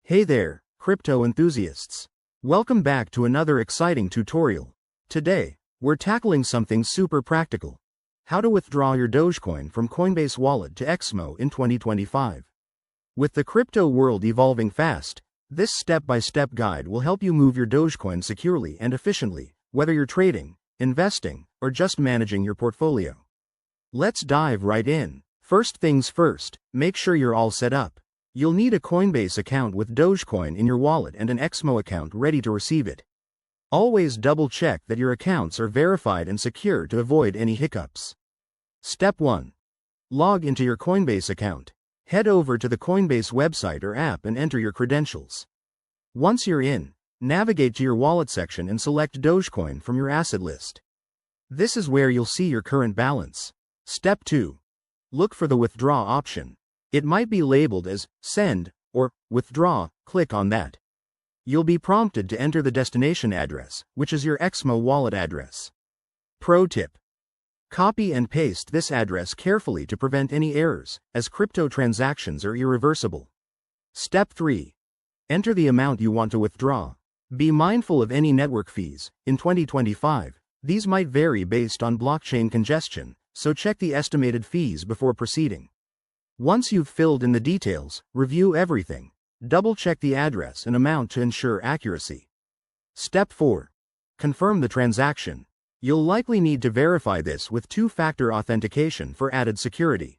Hey there, crypto enthusiasts. Welcome back to another exciting tutorial. Today, we're tackling something super practical. How to withdraw your Dogecoin from Coinbase Wallet to XMO in 2025. With the crypto world evolving fast, this step-by-step guide will help you move your Dogecoin securely and efficiently, whether you're trading, investing, or just managing your portfolio. Let's dive right in. First things first, make sure you're all set up. You'll need a Coinbase account with Dogecoin in your wallet and an XMO account ready to receive it. Always double-check that your accounts are verified and secure to avoid any hiccups. Step 1. Log into your Coinbase account. Head over to the Coinbase website or app and enter your credentials. Once you're in, navigate to your wallet section and select Dogecoin from your asset list. This is where you'll see your current balance. Step 2. Look for the withdraw option. It might be labeled as send or withdraw. Click on that. You'll be prompted to enter the destination address, which is your XMO wallet address. Pro tip: copy and paste this address carefully to prevent any errors, as crypto transactions are irreversible. Step 3. Enter the amount you want to withdraw. Be mindful of any network fees. In 2025, these might vary based on blockchain congestion, so check the estimated fees before proceeding. Once you've filled in the details, review everything. Double-check the address and amount to ensure accuracy. Step 4. Confirm the transaction. You'll likely need to verify this with two-factor authentication for added security.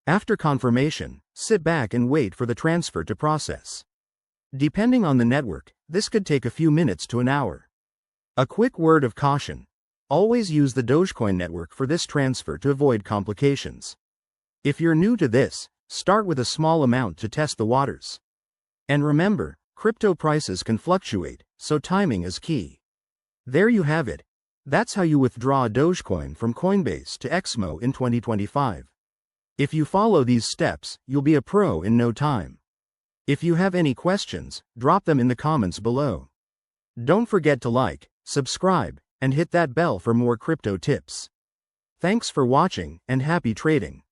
After confirmation, sit back and wait for the transfer to process. Depending on the network, this could take a few minutes to an hour. A quick word of caution: always use the Dogecoin network for this transfer to avoid complications. If you're new to this, start with a small amount to test the waters. And remember, crypto prices can fluctuate, so timing is key. There you have it. That's how you withdraw Dogecoin from Coinbase to XMO in 2025. If you follow these steps, you'll be a pro in no time. If you have any questions, drop them in the comments below. Don't forget to like, subscribe, and hit that bell for more crypto tips. Thanks for watching, and happy trading.